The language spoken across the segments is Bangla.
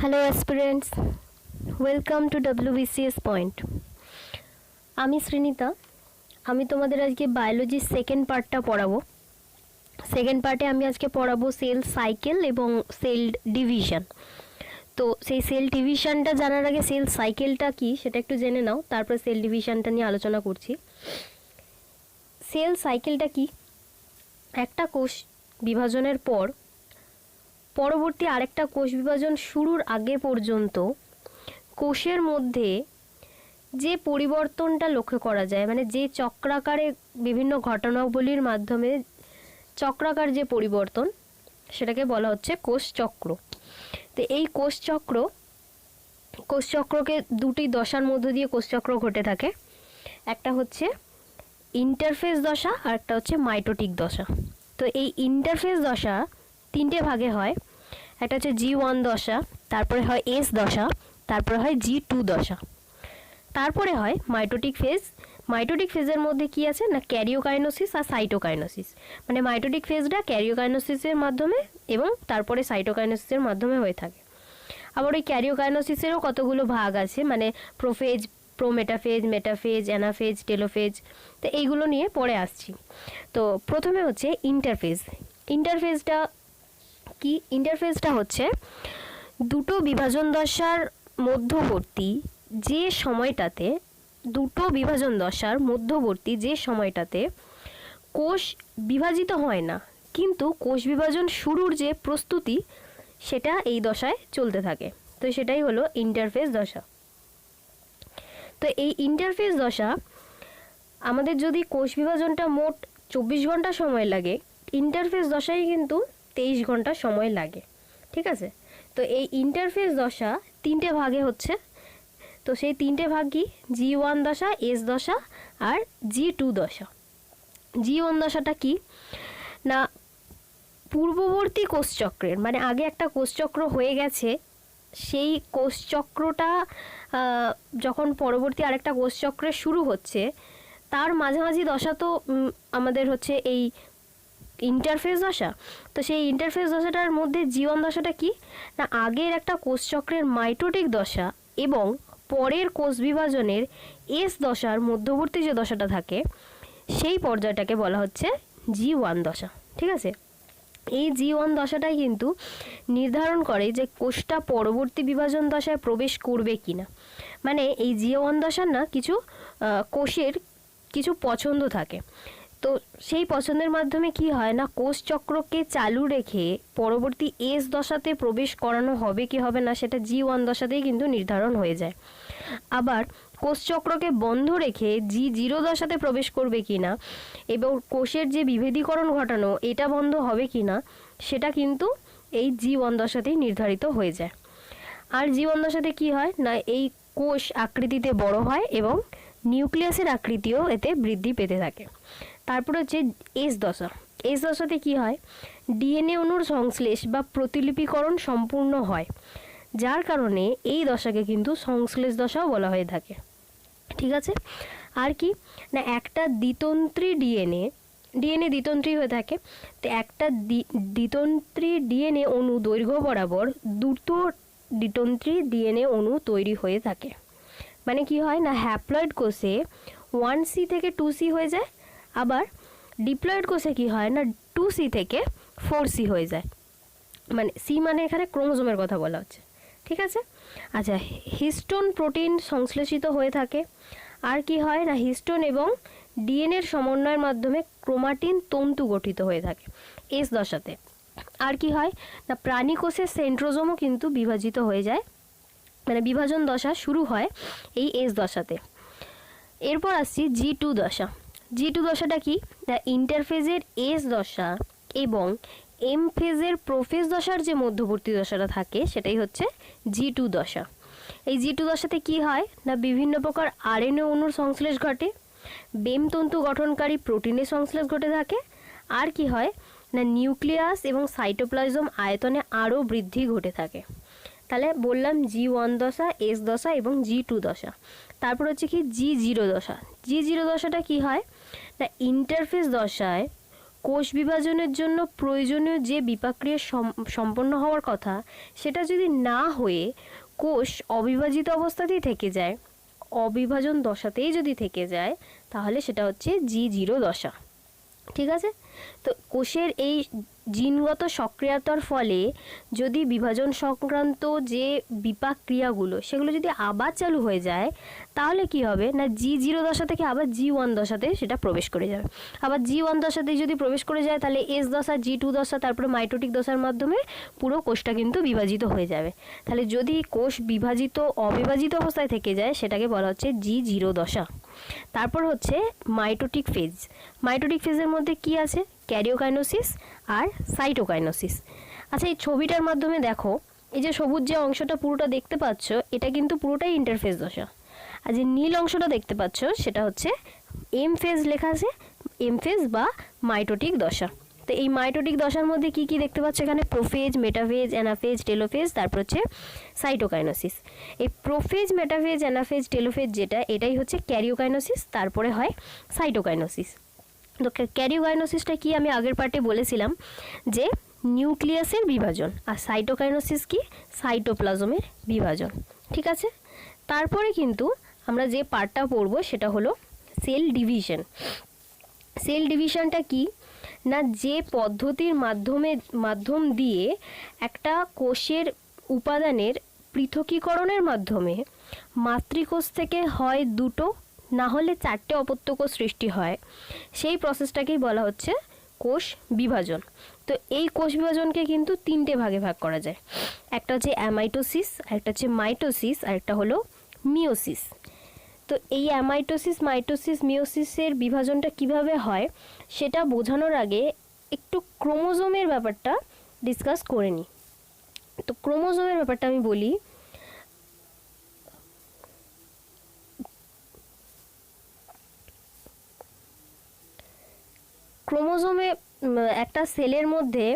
Hello aspirants, welcome to WBCS point. আমি শ্রীনিতা। আমি তোমাদের আজকে বায়োলজির সেকেন্ড পার্টটা পড়াবো। সেকেন্ড পার্টে আমি আজকে পড়াবো সেল সাইকেল এবং সেল ডিভিশন। তো সেই সেল ডিভিশনটা জানার আগে সেল সাইকেলটা কি সেটা একটু জেনে নাও, তারপর সেল ডিভিশনটা নিয়ে আলোচনা করছি। সেল সাইকেলটা কি? একটা কোষ বিভাজনের পর পরবর্তী আরেকটা কোষ বিভাজন শুরুর আগে পর্যন্ত কোষের মধ্যে যে পরিবর্তনটা লক্ষ্য করা যায়, মানে যে চক্রাকারে বিভিন্ন ঘটনাবলীর মাধ্যমে চক্রাকার যে পরিবর্তন, সেটাকে বলা হচ্ছে কোষ চক্র। তো এই কোষচক্রকে দুটি দশার মধ্য দিয়ে কোষচক্র ঘটে থাকে। একটা হচ্ছে ইন্টারফেস দশা আর একটা হচ্ছে মাইটোটিক দশা। তো এই ইন্টারফেস দশা তিনটে ভাগে হয়। একটা হচ্ছে G1 দশা, তারপরে হয় S দশা, তারপরে হয় G2 দশা, তারপরে হয় মাইটোটিক ফেজ। মাইটোটিক ফেজের মধ্যে কি আছে না, ক্যারিওকাইনোসিস আর সাইটোকাইনোসিস। মানে মাইটোটিক ফেজটা ক্যারিওকাইনোসিসের মাধ্যমে এবং তারপরে সাইটোকাইনোসিসের মাধ্যমে হয়ে থাকে। আবার ওই ক্যারিওকাইনোসিসেরও কতগুলো ভাগ আছে, মানে prophase, prometaphase, metaphase, anaphase, telophase. তো এইগুলো নিয়ে পরে আসছি। তো প্রথমে হচ্ছে ইন্টারফেজ। ইন্টারফেজটা কি? ইন্টারফেজটা হচ্ছে দুটো বিভাজন দশার মধ্যবর্তী যে সময়টাতে কোষ বিভাজিত হয় না, কিন্তু কোষ বিভাজন শুরুর যে প্রস্তুতি সেটা এই দশায় চলতে থাকে। তো সেটাই হলো ইন্টারফেজ দশা। তো এই ইন্টারফেজ দশা আমাদের যদি কোষ বিভাজনটা মোট 24 ঘন্টা সময় লাগে, ইন্টারফেজ দশায় কিন্তু 23 ঘন্টা সময় লাগে। ঠিক আছে? তো এই ইন্টারফেজ দশা তিনটে ভাগে হচ্ছে। তো সেই তিনটে ভাগ কি? G1 দশা, S দশা আর G2 দশা। G1 দশাটা কি না, পূর্ববর্তী কোষচক্রের, মানে আগে একটা কোষচক্র হয়ে গেছে, সেই কোষচক্রটা যখন পরবর্তী আরেকটা কোষচক্রের শুরু হচ্ছে, তার মাঝামাঝি দশা তো আমাদের হচ্ছে এই ইন্টারফেজ দশা। তো সেই ইন্টারফেজ দশাটার মধ্যে G1 দশাটা কি না, আগের একটা কোষচক্রের মাইটোটিক দশা এবং পরের কোষ বিভাজনের S দশার মধ্যবর্তী যে দশাটা থাকে, সেই পর্যায়টাকে বলা হচ্ছে G1 দশা। ঠিক আছে? এই G1 দশাটাই কিন্তু নির্ধারণ করে যে কোষটা পরবর্তী বিভাজন দশায় প্রবেশ করবে কিনা। মানে এই G1 দশার না কিছু কোষের কিছু পছন্দ থাকে। তো সেই পছন্দের মাধ্যমে কি হয় না, কোষ চক্রকে চালু রেখে পরবর্তী S দশাতে প্রবেশ করানো হবে কি হবে না, সেটা G1 দশাতেই কিন্তু নির্ধারণ হয়ে যায়। আবার কোষ চক্রকে বন্ধ রেখে G0 দশাতে প্রবেশ করবে কিনা এবং কোষের যে বিভেদীকরণ ঘটানো এটা বন্ধ হবে কিনা, সেটা কিন্তু এই G1 দশাতেই নির্ধারিত হয়ে যায়। আর G1 দশাতে কি হয় না, এই কোষ আকৃতিতে বড় হয় এবং নিউক্লিয়াসের আকৃতিও এতে বৃদ্ধি পেতে থাকে। তারপর হচ্ছে S দশা। S দশাতে কি হয়, ডিএনএ অণুর সংশ্লেষ বা প্রতিলিপিকরণ সম্পূর্ণ হয়, যার কারণে এই দশাকে কিন্তু সংশ্লেষ দশাও বলা হয়ে থাকে। ঠিক আছে? আর কি না, একটা দ্বিতন্ত্রী ডিএনএ দ্বিতন্ত্রী হয়ে থাকে। তো একটা দ্বিতন্ত্রী ডিএনএ অণু দৈর্ঘ্য বরাবর দুটো দ্বিতন্ত্রী ডিএনএ অণু তৈরি হয়ে থাকে। মানে কি হয় না, হ্যাপ্লয়েড কোষে 1C থেকে 2C হয়ে যায়, আবার ডিপ্লয়েড কোষে কি হয় না, 2C থেকে 4C হয়ে যায়। মানে C মানে এখানে ক্রোমোজোমের কথা বলা হচ্ছে। ঠিক আছে? আচ্ছা, হিস্টোন প্রোটিন সংশ্লেষিত হয়ে থাকে। আর কি হয় না, হিস্টোন এবং ডিএনএর সমন্বয়ের মাধ্যমে ক্রোমাটিন তন্তু গঠিত হয়ে থাকে S দশাতে। আর কি হয় না, প্রাণী কোষের সেন্ট্রোজোমও কিন্তু বিভাজিত হয়ে যায়, মানে বিভাজন দশা শুরু হয় এই S দশাতে। এরপর আসছি G2 দশা। G2 দশাটা কি না, ইন্টারফেজের S দশা এবং M ফেজের প্রোফেজ দশার যে মধ্যবর্তী দশাটা থাকে সেটাই হচ্ছে G2 দশা। এই G2 দশাতে কি হয় না, বিভিন্ন প্রকার আরএনএ অণুর সংশ্লেষ ঘটে, বেম তন্তু গঠনকারী প্রোটিনের সংশ্লেষ ঘটে থাকে। আর কি হয় না, নিউক্লিয়াস এবং সাইটোপ্লাজম আয়তনে আরও বৃদ্ধি ঘটে থাকে। তাহলে বললাম G1 দশা, S দশা এবং G2 দশা। তারপর হচ্ছে কি G0 দশা। G0 দশাটা কি হয় না, ইন্টারফেস দশায় কোষ বিভাজনের জন্য প্রয়োজনীয় যে বিপাকক্রিয়া সম্পন্ন হওয়ার কথা সেটা যদি না হয়ে কোষ অবিভাজিত অবস্থাতেই থেকে যায়, অবিভাজন দশাতেই যদি থেকে যায়, তাহলে সেটা হচ্ছে G0 দশা। ঠিক আছে, তো কোষের এই জিনগত সক্রিয়তার ফলে যদি বিভাজন সংক্রান্ত যে বিপাক ক্রিয়াগুলো সেগুলো যদি আবার চালু হয়ে যায়, তাহলে কি হবে না G0 দশা থেকে আবার G1 দশাতে সেটা প্রবেশ করে যাবে। আবার G1 দশাতে যদি প্রবেশ করে যায় তাহলে S দশা, G2 দশা, তারপরে মাইটোটিক দশার মাধ্যমে পুরো কোষটা কিন্তু বিভাজিত হয়ে যাবে। তাহলে যদি কোষ বিভাজিত অবিভাজিত অবস্থায় থেকে যায় সেটাকে বলা হচ্ছে G0 দশা। তারপর হচ্ছে মাইটোটিক ফেজ। মাইটোটিক ফেজের মধ্যে কি আছে? ক্যারিওকাইনোসিস আর সাইটোকাইনোসিস। আচ্ছা, এই ছবিটার মাধ্যমে দেখো, এই যে সবুজ যে অংশটা পুরোটা দেখতে পাচ্ছ এটা কিন্তু পুরোটাই ইন্টারফেজ দশা, আর যে নীল অংশটা দেখতে পাচ্ছ সেটা হচ্ছে এম ফেজ লেখা আছে, এম ফেজ বা মাইটোটিক দশা। তো এই মাইটোটিক দশার মধ্যে কি কি দেখতে পাচ্ছ এখানে? প্রোফেজ, মেটাফেজ, অ্যানাফেজ, টেলোফেজ, তারপর হচ্ছে সাইটোকাইনোসিস। এই প্রোফেজ, মেটাফেজ, অ্যানাফেজ, টেলোফেজ যেটা, এটাই হচ্ছে ক্যারিওকাইনোসিস, তারপরে হয় সাইটোকাইনোসিস। তো ক্যারিওকাইনোসিসটা কি আমি আগের পার্টে বলেছিলাম যে নিউক্লিয়াসের বিভাজন, আর সাইটোকাইনোসিস কি? সাইটোপ্লাজমের বিভাজন। ঠিক আছে, তারপরে কিন্তু আমরা যে পার্টটা পড়ব সেটা হলো সেল ডিভিশন। সেল ডিভিশনটা কি না, যে পদ্ধতির মাধ্যম দিয়ে একটা কোষের উপাদানের পৃথকীকরণের মাধ্যমে মাতৃকোষ থেকে হয় দুটো না হলে চারটে অপত্য কোষ সৃষ্টি হয়, সেই প্রসেসটাকেই বলা হচ্ছে কোষ বিভাজন। তো এই কোষ বিভাজনকে কিন্তু তিনটে ভাগে ভাগ করা যায়। একটা হচ্ছে অ্যামাইটোসিস, একটা হচ্ছে মাইটোসিস, আর একটা হলো মিওসিস। তো এই অ্যামাইটোসিস, মাইটোসিস, মিওসিসের বিভাজনটা কিভাবে হয় সেটা বোঝানোর আগে একটু ক্রোমোজোমের ব্যাপারটা ডিসকাস করে নিই। তো ক্রোমোজোমের ব্যাপারটা আমি বলি। ক্রোমোজোমে একটা সেলের মধ্যে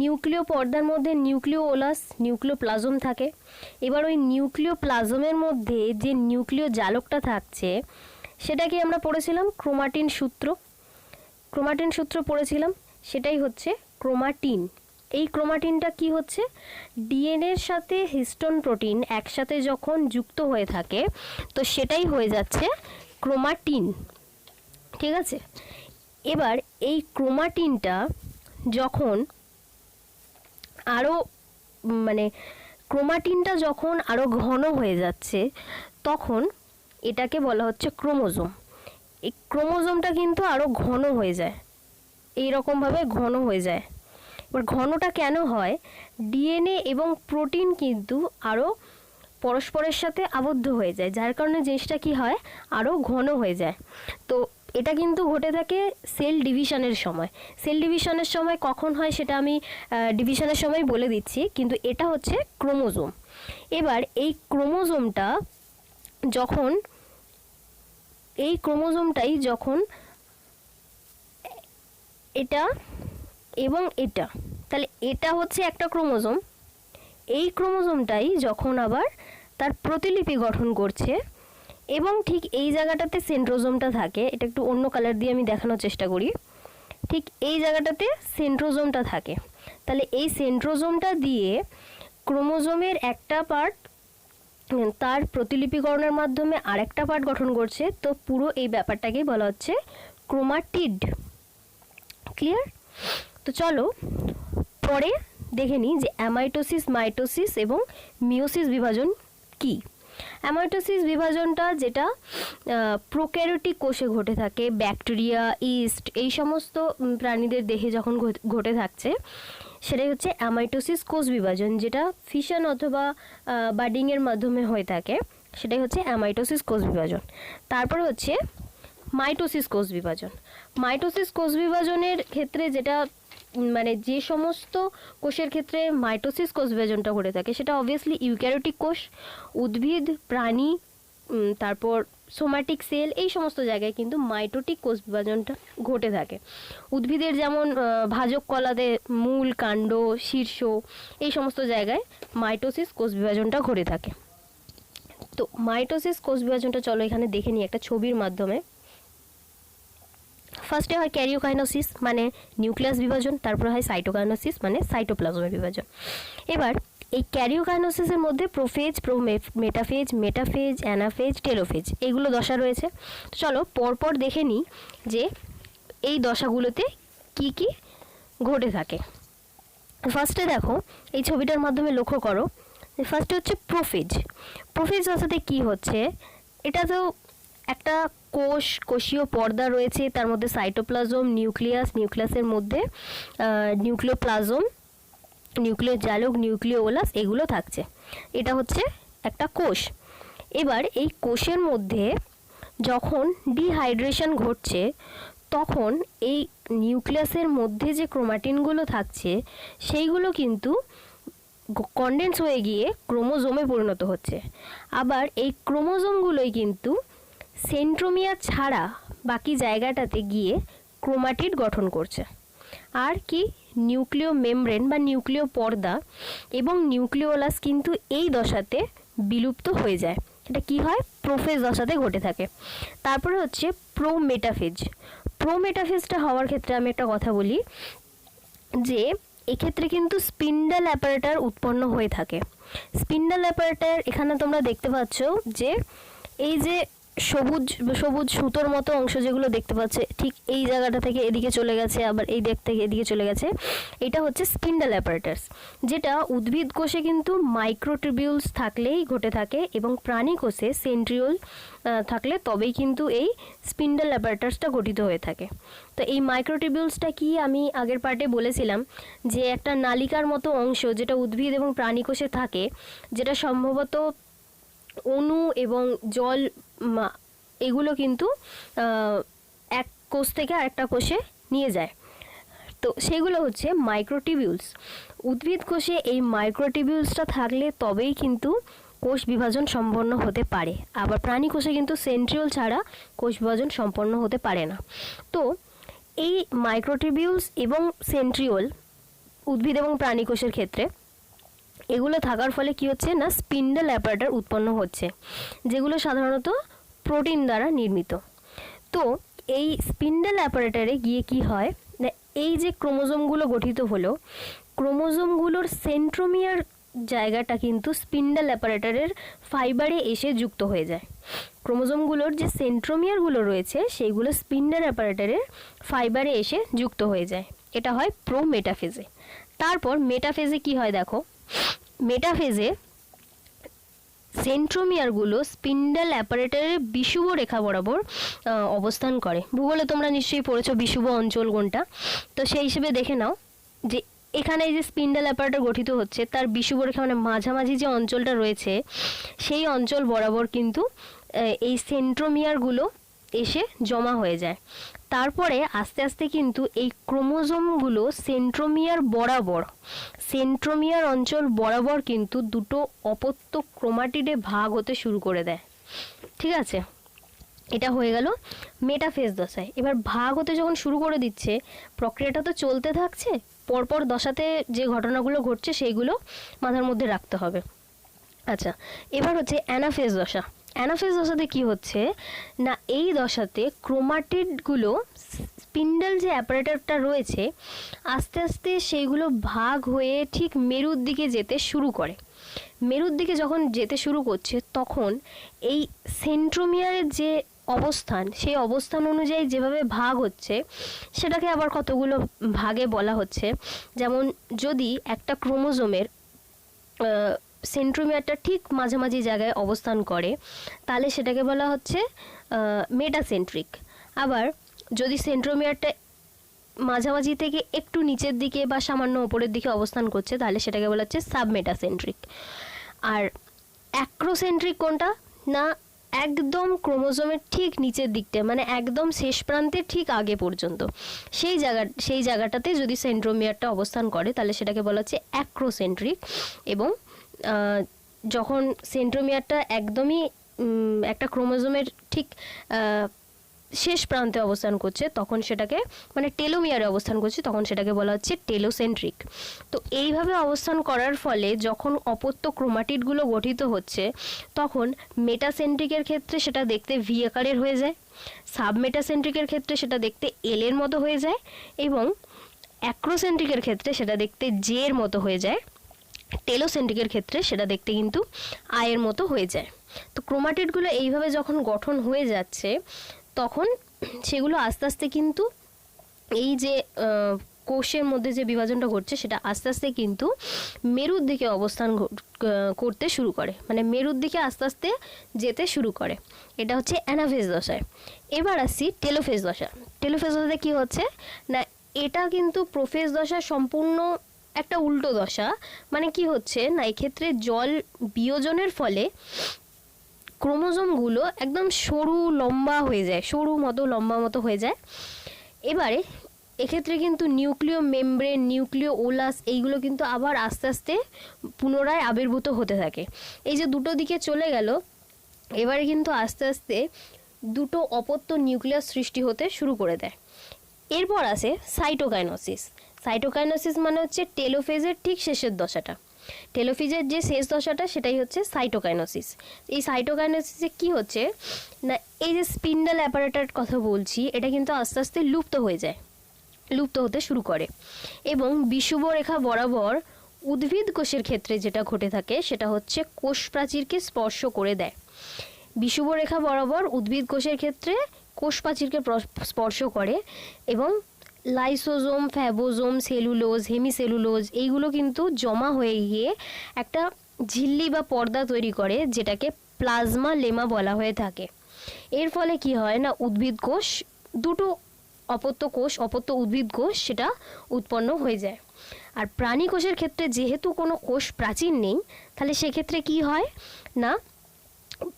নিউক্লিয় পর্দার মধ্যে নিউক্লিওলাস, নিউক্লিওপ্লাজম থাকে। এবার ওই নিউক্লিওপ্লাজমের মধ্যে যে নিউক্লিয় জালকটা থাকছে সেটাকে আমরা পড়েছিলাম ক্রোমাটিন সূত্র। ক্রোমাটিন সূত্র পড়েছিলাম, সেটাই হচ্ছে ক্রোমাটিন। এই ক্রোমাটিনটা কি হচ্ছে? ডিএনএর সাথে হিস্টোন প্রোটিন একসাথে যখন যুক্ত হয়ে থাকে তো সেটাই হয়ে যাচ্ছে ক্রোমাটিন। ঠিক আছে, এবার এই ক্রোমাটিনটা যখন আরও ঘন হয়ে যাচ্ছে তখন এটাকে বলা হচ্ছে ক্রোমোজোম। এই ক্রোমোজোমটা কিন্তু আরও ঘন হয়ে যায়, এইরকমভাবে ঘন হয়ে যায়। এবার ঘনটা কেন হয়? ডিএনএ এবং প্রোটিন কিন্তু আরও পরস্পরের সাথে আবদ্ধ হয়ে যায়, যার কারণে জিনিসটা কি হয়? আরও ঘন হয়ে যায়। তো এটা কিন্তু ঘটে থাকে সেল ডিভিশনের সময়। সেল ডিভিশনের সময় কখন হয় সেটা আমি ডিভিশনের সময় বলে দিচ্ছি, কিন্তু এটা হচ্ছে ক্রোমোজোম। এবার এই ক্রোমোজোমটাই যখন এটা এবং এটা, তাহলে এটা হচ্ছে একটা ক্রোমোজোম। এই ক্রোমোজোমটাই যখন আবার তার প্রতিলিপি গঠন করছে এবং ঠিক এই জায়গাটাতে সেন্ট্রোজোমটা থাকে, এটা একটু অন্য কালার দিয়ে আমি দেখানোর চেষ্টা করি। ঠিক এই জায়গাটাতে সেন্ট্রোজোমটা থাকে, তাহলে এই সেন্ট্রোজোমটা দিয়ে ক্রোমোজোমের একটা পার্ট তার প্রতিলিপিকরণের মাধ্যমে আরেকটা পার্ট গঠন করছে। তো পুরো এই ব্যাপারটাকেই বলা হচ্ছে ক্রোমাটিড। ক্লিয়ার? তো চলো পরে দেখে নিই যে অ্যামাইটোসিস, মাইটোসিস এবং মিওসিস বিভাজন কি। অ্যামাইটোসিস বিভাজনটা যেটা প্রোক্যারিওটিক কোষে ঘটে থাকে, ব্যাকটেরিয়া, ইস্ট এই সমস্ত প্রাণীদের দেহে যখন ঘটে থাকছে সেটাই হচ্ছে অ্যামাইটোসিস কোষ বিভাজন, যেটা ফিশন অথবা বাডিংয়ের মাধ্যমে হয়ে থাকে, সেটাই হচ্ছে অ্যামাইটোসিস কোষ বিভাজন। তারপর হচ্ছে মাইটোসিস কোষ বিভাজন। মাইটোসিস কোষ বিভাজনের ক্ষেত্রে যেটা যে সমস্ত কোষের ক্ষেত্রে মাইটোসিস কোষ বিভাজনটা ঘটে থাকে সেটা অবভিয়াসলি ইউক্যারিওটিক কোষ, উদ্ভিদ, প্রাণী, তারপর সোম্যাটিক সেল, এই সমস্ত জায়গায় কিন্তু মাইটোটিক কোষ বিভাজনটা ঘটে থাকে। উদ্ভিদের যেমন ভাজক কলাতে মূল, কাণ্ড, শীর্ষ এই সমস্ত জায়গায় মাইটোসিস কোষ বিভাজনটা ঘটে থাকে। তো মাইটোসিস কোষ বিভাজনটা চলো এখানে দেখে নিই একটা ছবির মাধ্যমে। ফার্স্টে হয় ক্যারিওকাইনোসিস মানে নিউক্লিয়াস বিভাজন, তারপর হয় সাইটোকাইনোসিস মানে সাইটোপ্লাজমের বিভাজন। এবার এই ক্যারিওকাইনোসিসের মধ্যে prophase, metaphase, metaphase, anaphase, telophase এগুলো দশা রয়েছে। তো চলো পরপর দেখে নিই যে এই দশাগুলোতে কি কি ঘটে থাকে। ফার্স্টে দেখো এই ছবিটার মাধ্যমে লক্ষ্য করো, ফার্স্টে হচ্ছে প্রোফেজ। প্রোফেজ দশাতে কি হচ্ছে, এটা তো একটা কোষীয় পর্দা রয়েছে, তার মধ্যে সাইটোপ্লাজম, নিউক্লিয়াসের মধ্যে নিউক্লিওপ্লাজম, নিউক্লিয় জালক, নিউক্লিওলাস এগুলো থাকছে। এটা হচ্ছে একটা কোষ। এবার এই কোষের মধ্যে যখন ডিহাইড্রেশন ঘটছে তখন এই নিউক্লিয়াসের মধ্যে যে ক্রোমাটিনগুলো থাকছে সেইগুলো কিন্তু কনডেন্স হয়ে গিয়ে ক্রোমোজোমে পরিণত হচ্ছে। আবার এই ক্রোমোজোমগুলোই কিন্তু সেন্ট্রোমিয়ার ছাড়া বাকি জায়গাটাতে গিয়ে ক্রোমাটিড গঠন করছে। আর কি নিউক্লিয় মেমব্রেন বা নিউক্লিয় পর্দা এবং নিউক্লিওলাস কিন্তু এই দশাতে বিলুপ্ত হয়ে যায়। এটা কি হয়, প্রোফেজ দশাতে ঘটে থাকে। তারপরে হচ্ছে প্রোমেটাফেজ। প্রোমেটাফেজটা হওয়ার ক্ষেত্রে আমি একটা কথা বলি যে এক্ষেত্রে কিন্তু স্পিন্ডাল অ্যাপারেটার উৎপন্ন হয়ে থাকে। স্পিন্ডাল অ্যাপারেটার এখানে তোমরা দেখতে পাচ্ছ যে এই যে সবুজ সবুজ সুতোর মতো অংশ যেগুলো দেখতে পাচ্ছে, ঠিক এই জায়গাটা থেকে এদিকে চলে গেছে, আবার এই দিক থেকে এদিকে চলে গেছে, এটা হচ্ছে স্পিন্ডাল অ্যাপারেটাস, যেটা উদ্ভিদ কোষে কিন্তু মাইক্রোটিবিউলস থাকলেই ঘটে থাকে এবং প্রাণী কোষে সেন্ট্রিওল থাকলে তবেই কিন্তু এই স্পিন্ডাল অ্যাপারেটাসটা গঠিত হয়ে থাকে। তো এই মাইক্রোটিবিউলসটা কি আমি আগের পার্টে বলেছিলাম যে একটা নালিকার মতো অংশ যেটা উদ্ভিদ এবং প্রাণী কোষে থাকে, যেটা সম্ভবত অণু এবং জল এগুলো কিন্তু এক কোষ থেকে আরেকটা কোষে নিয়ে যায়। তো সেগুলো হচ্ছে মাইক্রোটিবিউলস। উদ্ভিদ কোষে এই মাইক্রোটিবিউলসটা থাকলে তবেই কিন্তু কোষ বিভাজন সম্পন্ন হতে পারে। আবার প্রাণী কোষে কিন্তু সেন্ট্রিওল ছাড়া কোষ বিভাজন সম্পন্ন হতে পারে না। তো এই মাইক্রোটিবিউলস এবং সেন্ট্রিওল উদ্ভিদ এবং প্রাণী কোষের ক্ষেত্রে এগুলো থাকার ফলে কি হচ্ছে না, স্পিন্ডাল অ্যাপারেটার উৎপন্ন হচ্ছে, যেগুলো সাধারণত প্রোটিন দ্বারা নির্মিত। তো এই স্পিন্ডাল অ্যাপারেটারে গিয়ে কি হয় না, এই যে ক্রোমোজোমগুলো গঠিত হলো, ক্রোমোজোমগুলোর সেন্ট্রোমিয়ার জায়গাটা কিন্তু স্পিন্ডাল অ্যাপারেটারের ফাইবারে এসে যুক্ত হয়ে যায়। ক্রোমোজোমগুলোর যে সেন্ট্রোমিয়ারগুলো রয়েছে সেইগুলো স্পিন্ডাল অ্যাপারেটারের ফাইবারে এসে যুক্ত হয়ে যায়। এটা হয় প্রোমেটাফেজে। তারপর মেটাফেজে কি হয় দেখো, মেটাফেজে সেন্ট্রোমিয়ারগুলো স্পিন্ডাল অ্যাপারেটারের বিষুব রেখা বরাবর অবস্থান করে। ভূগোলে তোমরা নিশ্চয়ই পড়েছো বিষুব অঞ্চল কোনটা, তো সেই হিসেবে দেখে নাও যে এখানে এই যে স্পিন্ডাল অ্যাপারেটার গঠিত হচ্ছে তার বিষুব রেখা মানে মাঝামাঝি যে অঞ্চলটা রয়েছে সেই অঞ্চল বরাবর কিন্তু এই সেন্ট্রোমিয়ারগুলো এসে জমা হয়ে যায়। তারপরে আস্তে আস্তে কিন্তু এই ক্রোমোজোমগুলো সেন্ট্রোমিয়ার অঞ্চল বরাবর কিন্তু দুটো অপত্য ক্রোমাটিডে ভাগ হতে শুরু করে দেয়। ঠিক আছে, এটা হয়ে গেল মেটাফেজ দশায়। এবার ভাগ হতে যখন শুরু করে দিচ্ছে, প্রক্রিয়াটা তো চলতে থাকছে, পরপর দশাতে যে ঘটনাগুলো ঘটছে সেইগুলো মাথার মধ্যে রাখতে হবে। আচ্ছা, এবার হচ্ছে অ্যানাফেজ দশা। অ্যানাফেজ দশাতে কি হচ্ছে না, এই দশাতে ক্রোমাটিডগুলো স্পিন্ডাল যে অ্যাপারেটারটা রয়েছে আস্তে আস্তে সেইগুলো ভাগ হয়ে ঠিক মেরুর দিকে যেতে শুরু করে। মেরুর দিকে যখন যেতে শুরু করছে তখন এই সেন্ট্রোমিয়ারের যে অবস্থান সেই অবস্থান অনুযায়ী যেভাবে ভাগ হচ্ছে সেটাকে আবার কতগুলো ভাগে বলা হচ্ছে। যেমন যদি একটা ক্রোমোজোমের সেন্ট্রোমিয়ারটা ঠিক মাঝামাঝি জায়গায় অবস্থান করে তাহলে সেটাকে বলা হচ্ছে মেটাসেন্ট্রিক। আবার যদি সেন্ট্রোমিয়ারটা মাঝামাঝি থেকে একটু নিচের দিকে বা সামান্য ওপরের দিকে অবস্থান করছে তাহলে সেটাকে বলা হচ্ছে সাবমেটাসেন্ট্রিক। আর অ্যাক্রোসেন্ট্রিক কোনটা না, একদম ক্রোমোজোমের ঠিক নিচের দিকটা মানে একদম শেষ প্রান্তে ঠিক আগে পর্যন্ত সেই জায়গাটাতে যদি সেন্ট্রোমিয়ারটা অবস্থান করে তাহলে সেটাকে বলা হচ্ছে অ্যাক্রোসেন্ট্রিক। এবং যখন সেন্ট্রোমিয়ারটা একদমই একটা ক্রোমোজোমের ঠিক শেষ প্রান্তে অবস্থান করছে তখন সেটাকে মানে টেলোমিয়ারে অবস্থান করছে তখন সেটাকে বলা হচ্ছে টেলোসেন্ট্রিক। তো এইভাবে অবস্থান করার ফলে যখন অপত্য ক্রোমাটিডগুলো গঠিত হচ্ছে তখন মেটাসেন্ট্রিকের ক্ষেত্রে সেটা দেখতে ভি আকারের হয়ে যায়, সাবমেটাসেন্ট্রিকের ক্ষেত্রে সেটা দেখতে এল এর মতো হয়ে যায় এবং অ্যাক্রোসেন্ট্রিকের ক্ষেত্রে সেটা দেখতে জে এর মতো হয়ে যায়, টেলোসেন্ট্রিকের ক্ষেত্রে সেটা দেখতে কিন্তু আয়ের মতো হয়ে যায়। তো ক্রোমাটিডগুলো এইভাবে যখন গঠন হয়ে যাচ্ছে তখন সেগুলো আস্তে আস্তে কিন্তু এই যে কোষের মধ্যে যে বিভাজনটা ঘটছে সেটা আস্তে আস্তে কিন্তু মেরুর দিকে অবস্থান করতে শুরু করে, মানে মেরুর দিকে আস্তে আস্তে যেতে শুরু করে। এটা হচ্ছে অ্যানাফেজ দশায়। এবার আসছি টেলোফেজ দশা। টেলোফেজ দশাতে কী হচ্ছে না, এটা কিন্তু প্রোফেজ দশা সম্পূর্ণ একটা উল্টো দশা। মানে কি হচ্ছে না, এক্ষেত্রে জল বিয়োজনের ফলে ক্রোমোজোমগুলো একদম সরু লম্বা হয়ে যায়, সরু মতো লম্বা মতো হয়ে যায়। এবারে এক্ষেত্রে কিন্তু নিউক্লিয় মেমব্রেন, নিউক্লিয় ওলাস এইগুলো কিন্তু আবার আস্তে আস্তে পুনরায় আবির্ভূত হতে থাকে। এই যে দুটো দিকে চলে গেল, এবারে কিন্তু আস্তে আস্তে দুটো অপত্য নিউক্লিয়াস সৃষ্টি হতে শুরু করে দেয়। এরপর আসে সাইটোকাইনোসিস। সাইটোকাইনোসিস মানে হচ্ছে টেলোফেজের ঠিক শেষের দশাটা। টেলোফেজের যে শেষ দশাটা সেটাই হচ্ছে সাইটোকাইনোসিস। এই সাইটোকাইনোসিসে কি হচ্ছে না, এই যে স্পিন্ডল অ্যাপারেটার কথা বলছি এটা কিন্তু আস্তে আস্তে লুপ্ত হয়ে যায়, লুপ্ত হতে শুরু করে এবং বিষুব রেখা বরাবর উদ্ভিদ কোষের ক্ষেত্রে যেটা ঘটে থাকে সেটা হচ্ছে কোষ প্রাচীরকে স্পর্শ করে দেয়। বিষুব রেখা বরাবর উদ্ভিদ কোষের ক্ষেত্রে কোষ প্রাচীরকে স্পর্শ করে এবং লাইসোজোম, ফ্যাবোজোম, সেলুলোজ, হেমিসেলুলোজ এইগুলো কিন্তু জমা হয়ে গিয়ে একটা ঝিল্লি বা পর্দা তৈরি করে, যেটাকে প্লাজমা লেমা বলা হয়ে থাকে। এর ফলে কি হয় না, উদ্ভিদ কোষ, দুটো অপত্য উদ্ভিদ কোষ সেটা উৎপন্ন হয়ে যায়। আর প্রাণী কোষের ক্ষেত্রে যেহেতু কোনো কোষ প্রাচীর নেই, তাহলে সেক্ষেত্রে কি হয় না,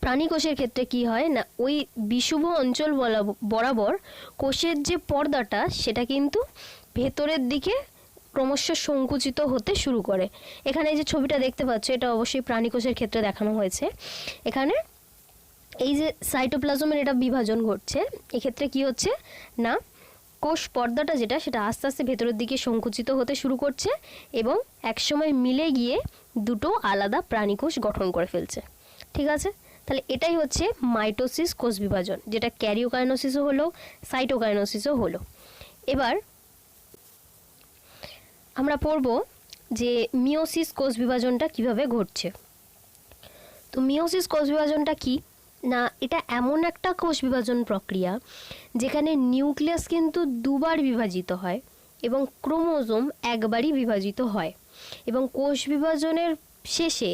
প্রাণী কোষের ক্ষেত্রে কি হয় না, ওই বিষুব অঞ্চল বরাবর কোষের যে পর্দাটা সেটা কিন্তু ভেতরের দিকে ক্রমশ সংকুচিত হতে শুরু করে। এখানে যে ছবিটা দেখতে পাচ্ছ এটা অবশ্যই প্রাণী কোষের ক্ষেত্রে দেখানো হয়েছে। এখানে এই যে সাইটোপ্লাজমের এটা বিভাজন ঘটছে, এক্ষেত্রে কি হচ্ছে না, কোষ পর্দাটা যেটা সেটা আস্তে আস্তে ভেতরের দিকে সংকুচিত হতে শুরু করছে এবং একসময় মিলে গিয়ে দুটো আলাদা প্রাণী কোষ গঠন করে ফেলছে। ঠিক আছে, তাহলে এটাই হচ্ছে মাইটোসিস, কোষ বিভাজন, যেটা ক্যারিওকাইনোসিসও হলো, সাইটোকাইনোসিসও হলো। এবার আমরা পড়ব যে মিওসিস কোষ বিভাজনটা কিভাবে ঘটছে। তো মিওসিস কোষ বিভাজনটা কি না, এটা এমন একটা কোষ বিভাজন প্রক্রিয়া যেখানে নিউক্লিয়াস কিন্তু দুবার বিভাজিত হয় এবং ক্রোমোজোম একবারই বিভাজিত হয় এবং কোষ বিভাজনের শেষে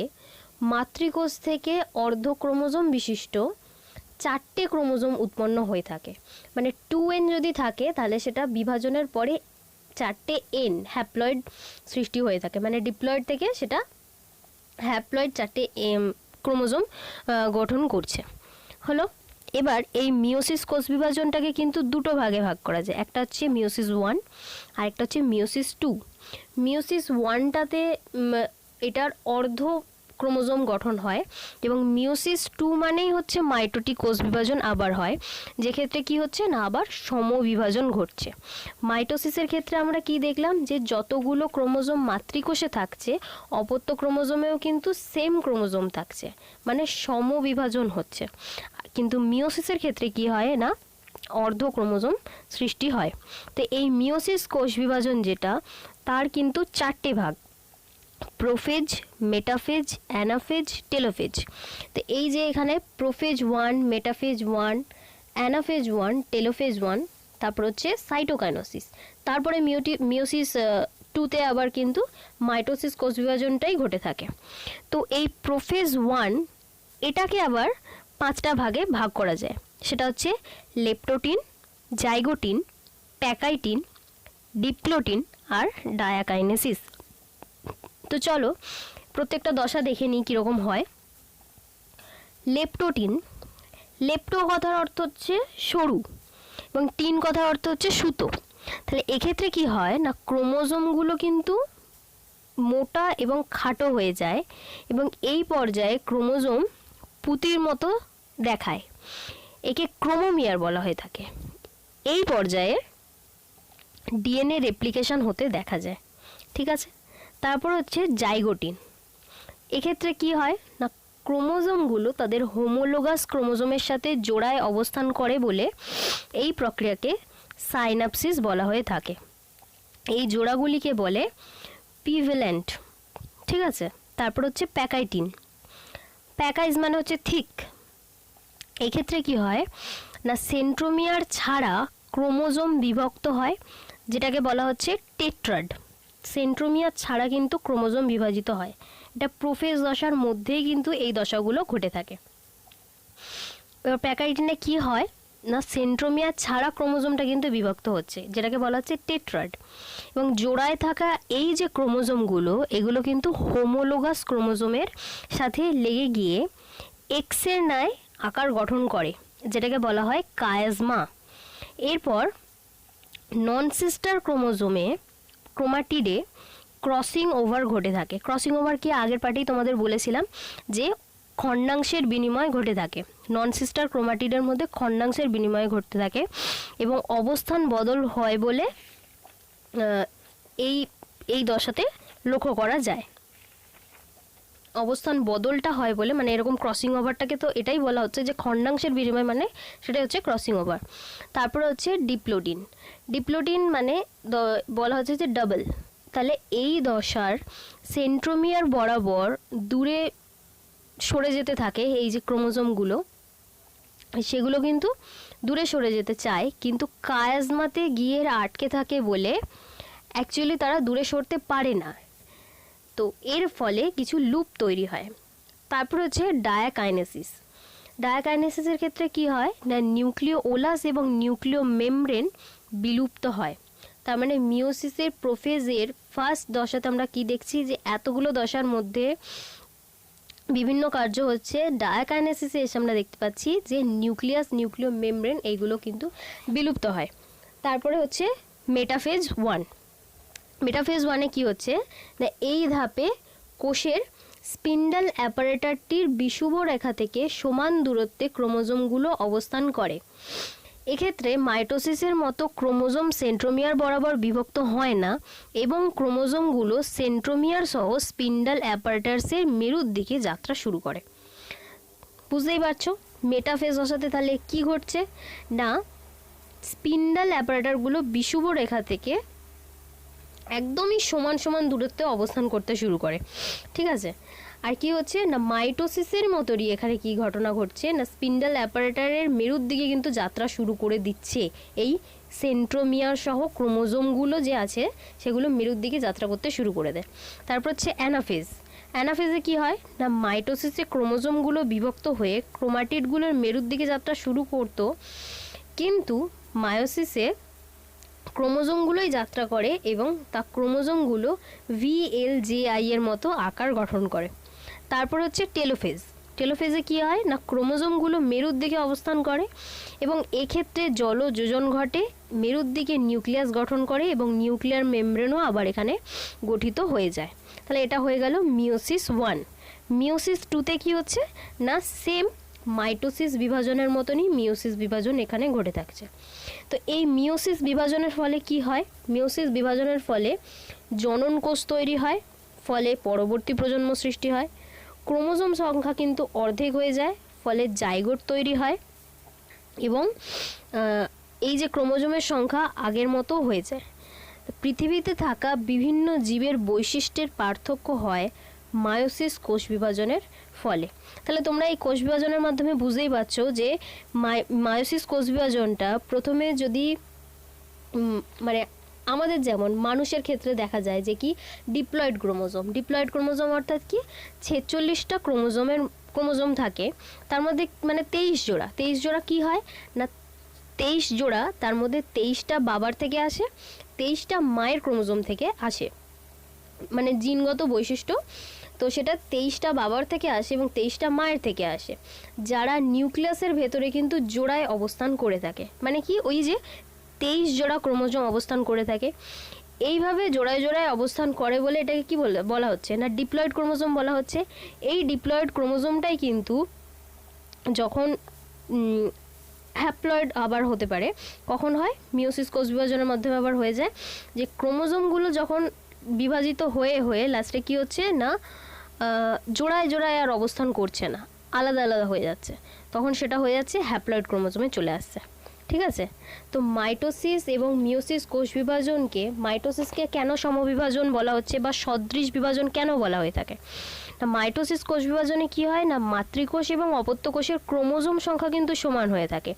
মাতৃকোষ থেকে অর্ধ ক্রোমোজোম বিশিষ্ট 4টে ক্রোমোজোম উৎপন্ন হয়ে থাকে। মানে 2n যদি থাকে তাহলে সেটা বিভাজনের পরে 4টে n হ্যাপ্লয়েড সৃষ্টি হয়ে থাকে, মানে ডিপ্লয়েড থেকে সেটা হ্যাপ্লয়েড 4টে ক্রোমোজোম গঠন করছে। হলো, এবার এই মিওসিস কোষ বিভাজনটাকে কিন্তু দুটো ভাগে ভাগ করা যায়, একটা হচ্ছে মিওসিস 1 আর একটা হচ্ছে মিওসিস 2। মিওসিস 1টাতে এটার অর্ধ ক্রোমোজোম গঠন হয় এবং মিওসিস 2 মানেই হচ্ছে মাইটোটিক কোষ বিভাজন আবার হয়, যে ক্ষেত্রে কি হচ্ছে না, আবার সমবিভাজন ঘটছে। মাইটোসিসের ক্ষেত্রে আমরা কি দেখলাম যে যতগুলো ক্রোমোজোম মাতৃকোষে থাকছে অপত্য ক্রোমোজোমেও কিন্তু সেম ক্রোমোজোম থাকছে, মানে সমবিভাজন হচ্ছে। কিন্তু মিওসিসের ক্ষেত্রে কি হয় না, অর্ধ ক্রোমোজোম সৃষ্টি হয়। তো এই মিওসিস কোষ বিভাজন যেটা, তার কিন্তু 4টে ভাগ, প্রোফেজ, মেটাফেজ, অ্যানাফেজ, টেলোফেজ। তো এই যে এখানে প্রোফেজ 1, মেটাফেজ 1, অ্যানাফেজ 1, টেলোফেজ 1, তারপর হচ্ছে সাইটোকাইনোসিস, তারপরে মিওসিস 2তে আবার কিন্তু মাইটোসিস কোষ বিভাজনটাই ঘটে থাকে। তো এই প্রোফেজ 1 এটাকে আবার 5টা ভাগে ভাগ করা যায়, সেটা হচ্ছে লেপ্টোটিন, জাইগোটিন, প্যাকাইটিন, ডিপ্লোটিন আর ডায়াকাইনেসিস। তো চলো প্রত্যেকটা দশা দেখে নিই কীরকম হয়। লেপ্টোটিন, লেপ্টো কথার অর্থ হচ্ছে সরু এবং টিন কথার অর্থ হচ্ছে সুতো। তাহলে এক্ষেত্রে কি হয় না, ক্রোমোজোমগুলো কিন্তু মোটা এবং খাটো হয়ে যায় এবং এই পর্যায়ে ক্রোমোজোম পুঁতির মতো দেখায়, একে ক্রোমোমিয়ার বলা হয়ে থাকে। এই পর্যায়ে ডিএনএ রেপ্লিকেশন হতে দেখা যায়। ঠিক আছে, তারপর হচ্ছে জাইগোটিন। এক্ষেত্রে কি হয় না, ক্রোমোজোমগুলো তাদের হোমোলোগাস ক্রোমোজোমের সাথে জোড়ায় অবস্থান করে বলে এই প্রক্রিয়াকে সাইনাপসিস বলা হয়ে থাকে। এই জোড়াগুলিকে বলে পিভ্যালেন্ট, ঠিক আছে। তারপর হচ্ছে প্যাকাইটিন। প্যাকাইজ মানে হচ্ছে থিক। এই ক্ষেত্রে কি হয় না, সেন্ট্রোমিয়ার ছাড়া ক্রোমোজোম বিভক্ত হয়, যেটাকে বলা হচ্ছে টেট্রাড। সেন্ট্রোমিয়ার ছাড়া কিন্তু ক্রোমোজোম বিভাজিত হয়। এটা প্রোফেজ দশার মধ্যেই কিন্তু এই দশাগুলো ঘটে থাকে। এবার প্যাকাইটিনে কি হয় না, সেন্ট্রোমিয়ার ছাড়া ক্রোমোজোমটা কিন্তু বিভক্ত হচ্ছে, যেটাকে বলা হচ্ছে টেট্রাড। এবং জোড়ায় থাকা এই যে ক্রোমোজোমগুলো, এগুলো কিন্তু হোমোলোগাস ক্রোমোজোমের সাথে লেগে গিয়ে এক্সের ন্যায় আকার গঠন করে, যেটাকে বলা হয় কায়াজমা। এরপর নন সিস্টার ক্রোমাটিডে ক্রসিং ওভার ঘটে থাকে। ক্রসিং ওভার কি আগের পার্টেই তোমাদের বলেছিলাম যে খণ্ডাংশের বিনিময় ঘটে থাকে। নন সিস্টার ক্রোমাটিডের মধ্যে খণ্ডাংশের বিনিময় ঘটতে থাকে এবং অবস্থান বদল হয় বলে এই দশাতে লক্ষ্য করা যায়। অবস্থান বদলটা হয় বলে, মানে এরকম ক্রসিং ওভারটাকে তো এটাই বলা হচ্ছে যে খণ্ডাংশের বিনিময়, মানে সেটাই হচ্ছে ক্রসিং ওভার। তারপরে হচ্ছে ডিপ্লোডিন। ডিপ্লোডিন মানে বলা হচ্ছে যে ডাবল। তাহলে এই দশার সেন্ট্রোমিয়ার বরাবর দূরে সরে যেতে থাকে এই যে ক্রোমোজোমগুলো, সেগুলো কিন্তু দূরে সরে যেতে চায়, কিন্তু কায়াজমাতে গিয়ে আটকে থাকে বলে অ্যাকচুয়ালি তারা দূরে সরতে পারে না। তো এর ফলে কিছু লুপ তৈরি হয়। তারপর হচ্ছে ডায়াকাইনেসিস। ডায়াকাইনেসিসের ক্ষেত্রে কি হয় না, নিউক্লিয় ওলাস এবং নিউক্লিয় মেমব্রেন বিলুপ্ত হয়। তার মানে মিওসিসের প্রোফেজের ফার্স্ট দশাতে আমরা কি দেখছি যে এতগুলো দশার মধ্যে বিভিন্ন কার্য হচ্ছে, ডায়াকাইনেসিসে এসে আমরা দেখতে পাচ্ছি যে নিউক্লিয়াস, নিউক্লিয় মেমব্রেন এইগুলো কিন্তু বিলুপ্ত হয়। তারপরে হচ্ছে মেটাফেজ 1। মেটাফেজ 1-এ কী হচ্ছে না, এই ধাপে কোষের স্পিন্ডল অ্যাপারেটারটির বিষুব রেখা থেকে সমান দূরত্বে ক্রোমোজোমগুলো অবস্থান করে। এক্ষেত্রে মাইটোসিসের মতো ক্রোমোজোম সেন্ট্রোমিয়ার বরাবর বিভক্ত হয় না এবং ক্রোমোজোমগুলো সেন্ট্রোমিয়ার সহ স্পিন্ডল অ্যাপারেটার্সের মেরুর দিকে যাত্রা শুরু করে। বুঝতেই পারছো মেটাফেজ দশাতে তাহলে কি ঘটছে না, স্পিন্ডল অ্যাপারেটারগুলো বিষুব রেখা থেকে একদমই সমান সমান দূরত্বে অবস্থান করতে শুরু করে, ঠিক আছে। আর কি হচ্ছে না, মাইটোসিসের মতোই এখানে কি ঘটনা ঘটছে না, স্পিন্ডল অ্যাপারেটারের মেরুর দিকে কিন্তু যাত্রা শুরু করে দিচ্ছে এই সেন্ট্রোমিয়ার সহ ক্রোমোজোমগুলো যে আছে সেগুলো মেরুর দিকে যাত্রা করতে শুরু করে দেয়। তারপর হচ্ছে অ্যানাফেজ। অ্যানাফেজে কি হয় না, মাইটোসিসে ক্রোমোজোমগুলো বিভক্ত হয়ে ক্রোমাটিডগুলোর মেরুর দিকে যাত্রা শুরু করতো, কিন্তু মায়োসিসে ক্রোমোজোমগুলোই যাত্রা করে এবং তা ক্রোমোজোমগুলো VLJI এর মতো আকার গঠন করে। তারপর হচ্ছে টেলোফেজ। টেলোফেজে কি হয় না, ক্রোমোজোমগুলো মেরুর দিকে অবস্থান করে এবং এক্ষেত্রে জলযোজন ঘটে, মেরুর দিকে নিউক্লিয়াস গঠন করে এবং নিউক্লিয়ার মেমব্রেনও আবার এখানে গঠিত হয়ে যায়। তাহলে এটা হয়ে গেল মিওসিস 1। মিওসিস 2-তে কি হচ্ছে না, সেম মাইটোসিস বিভাজনের মতনই মিওসিস বিভাজন এখানে ঘটে থাকছে। তো এই মিওসিস বিভাজনের ফলে কি হয়, মিওসিস বিভাজনের ফলে জনন কোষ তৈরি হয়, ফলে পরবর্তী প্রজন্ম সৃষ্টি হয়। ক্রোমোজোম সংখ্যা কিন্তু অর্ধেক হয়ে যায়, ফলে জাইগোট তৈরি হয় এবং এই যে ক্রোমোজোমের সংখ্যা আগের মতো হয়ে যায়। পৃথিবীতে থাকা বিভিন্ন জীবের বৈশিষ্ট্যের পার্থক্য হয় মায়োসিস কোষ বিভাজনের ফলে। তাহলে তোমরা এই কোষ বিভাজনের মাধ্যমে বুঝতেই পারছো যে মায়োসিস কোষ বিভাজনটা প্রথমে যদি মানে আমাদের যেমন মানুষের ক্ষেত্রে দেখা যায় যে কি ডিপ্লয়েড ক্রোমোজোম অর্থাৎ কি 46টা ক্রোমোজোম থাকে, তার মধ্যে মানে 23 জোড়া কি হয় না, 23 জোড়া, তার মধ্যে 23টা বাবার থেকে আসে, 23টা মায়ের ক্রোমোজোম থেকে আসে, মানে জিনগত বৈশিষ্ট্য। তো সেটা 23টা বাবার থেকে আসে এবং 23টা মায়ের থেকে আসে, যারা নিউক্লিয়াসের ভেতরে কিন্তু জোড়ায় অবস্থান করে থাকে, মানে কি ওই যে 23 জোড়া ক্রোমোজোম অবস্থান করে থাকে। এইভাবে জোড়ায় জোড়ায় অবস্থান করে বলে এটাকে কি বলা হচ্ছে না, ডিপ্লয়েড ক্রোমোজোম বলা হচ্ছে। এই ডিপ্লয়েড ক্রোমোজোমটাই কিন্তু যখন হ্যাপ্লয়েড আবার হতে পারে, কখন হয় মিওসিস কোষ বিভাজনের মাধ্যমে আবার হয়ে যায়, যে ক্রোমোজোমগুলো যখন বিভাজিত হয়ে হয়ে লাস্টে কি হচ্ছে না জোড়ায় জোড়ায় আর অবস্থান করছে না, আলাদা আলাদা হয়ে যাচ্ছে, তখন সেটা হয়ে যাচ্ছে হ্যাপ্লয়েড ক্রোমোজোমে চলে আসছে। ঠিক আছে, তো মাইটোসিস এবং মিওসিস কোষ বিভাজনকে, মাইটোসিসকে কেন সমবিভাজন বলা হচ্ছে বা সদৃশ বিভাজন কেন বলা হয়ে থাকে? না, মাইটোসিস কোষ বিভাজনে কি হয় না, মাতৃকোষ এবং অপত্য কোষের ক্রোমোজোম সংখ্যা কিন্তু সমান হয়ে থাকে।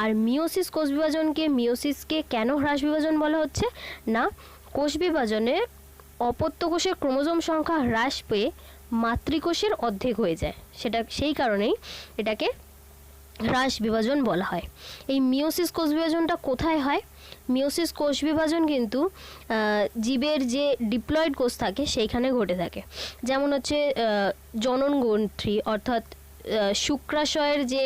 আর মিওসিস কোষ বিভাজনকে, মিওসিসকে কেন হ্রাস বিভাজন বলা হচ্ছে না, কোষ বিভাজনে অপত্য কোষের ক্রোমোজোম সংখ্যা হ্রাস পেয়ে মাতৃকোষের অর্ধেক হয়ে যায়, সেটা সেই কারণেই এটাকে হ্রাস বিভাজন বলা হয়। এই মিওসিস কোষ বিভাজনটা কোথায় হয়? মিওসিস কোষ বিভাজন কিন্তু জীবের যে ডিপ্লয়েড কোষ থাকে সেইখানে ঘটে থাকে। যেমন হচ্ছে জনন গ্রন্থি, অর্থাৎ শুক্রাশয়ের যে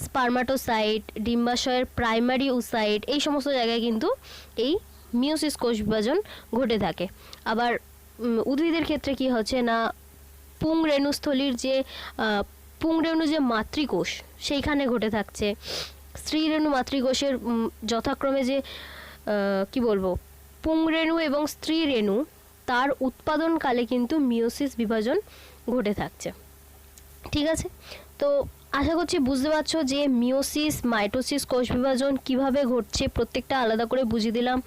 স্পার্মাটোসাইট, ডিম্বাশয়ের প্রাইমারি উসাইট, এই সমস্ত জায়গায় কিন্তু এই মিওসিস কোষ বিভাজন ঘটে থাকে। আবার উদ্ভিদের ক্ষেত্রে কি হচ্ছে না, পুংরেণুস্থলীর যে পুংরেণু যে মাতৃকোষ সেইখানে ঘটে থাকছে। স্ত্রীরেণু মাতৃকোষের যথাক্রমে যে কি বলবো, পুংরেণু এবং স্ত্রীরেণু, তার উৎপাদনকালে কিন্তু মিওসিস বিভাজন ঘটে থাকছে। ঠিক আছে, তো আশা করছি বুঝতে পারছো যে মিওসিস, মাইটোসিস কোষ বিভাজন কিভাবে ঘটছে, প্রত্যেকটা আলাদা করে বুঝিয়ে দিলাম।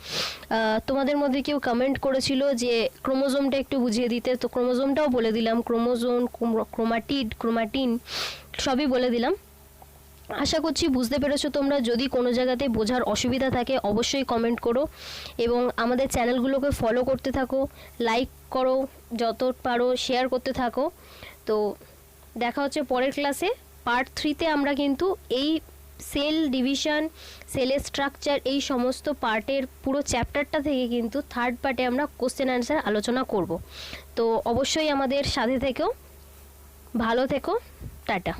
তোমাদের মধ্যে কেউ কমেন্ট করেছিল যে ক্রোমোজোমটা একটু বুঝিয়ে দিতে, তো ক্রোমোজোমটাও বলে দিলাম, ক্রোমোজোম, ক্রোমাটিন সবই বলে দিলাম। আশা করছি বুঝতে পেরেছো তোমরা। যদি কোনো জায়গাতে বোঝার অসুবিধা থাকে অবশ্যই কমেন্ট করো এবং আমাদের চ্যানেলগুলোকে ফলো করতে থাকো, লাইক করো, যত পারো শেয়ার করতে থাকো। তো দেখা হচ্ছে পরের ক্লাসে। পার্ট 3-তে আমরা কিন্তু এই সেল ডিভিশন, সেলের স্ট্রাকচার, এই সমস্ত পার্টের পুরো চ্যাপ্টারটা থেকে কিন্তু থার্ড পার্টে আমরা কোশ্চেন অ্যান্সার আলোচনা করব। তো অবশ্যই আমাদের সাথে থেকো, ভালো থেকো, টাটা।